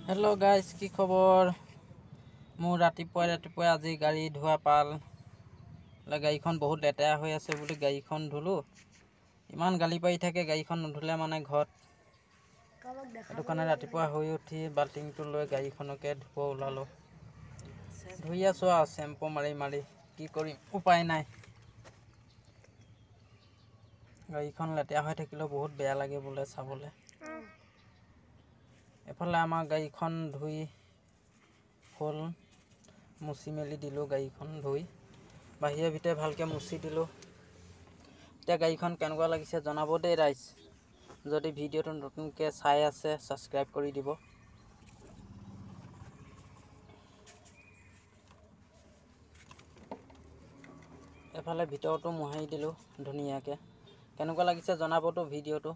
hello guys की खबर मोर रातिपुৱা আজি गाड़ी धोआ पाल गाड़ीखन बहुत लेतेरा हो आछे बुली गाड़ीखन धुलो इमान गाली पारि थाके गाड़ीखन नुधुले माने घरत एटु काने रातिपुৱা हुई उठी बाल्टिंगटो লৈ गाड़ीखनके धुब ओलालो धुई आछो आ शेम्पू मारी मारी की करिम उपाय नाय गाड़ीखन लेतेरा হৈ থাকিলে बहुत बेया लागे बोले चाबले एफाले आमार गाड़ीखन धुई हल मुसी मेली दिलो गाड़ीखन धुई बाहिरे भितरे भालके मुसी दिलो এতিয়া गाड़ीखन केनेकुवा लागिছে जनाब दे राइज যদি ভিডিওটো নতুনকে চাই আছে সাবস্ক্রাইব কৰি দিব এফালে ভিতৰটো মোহাৰি দিলো ধুনিয়াকে কেনেকুৱা লাগিছে জনাবটো ভিডিওটো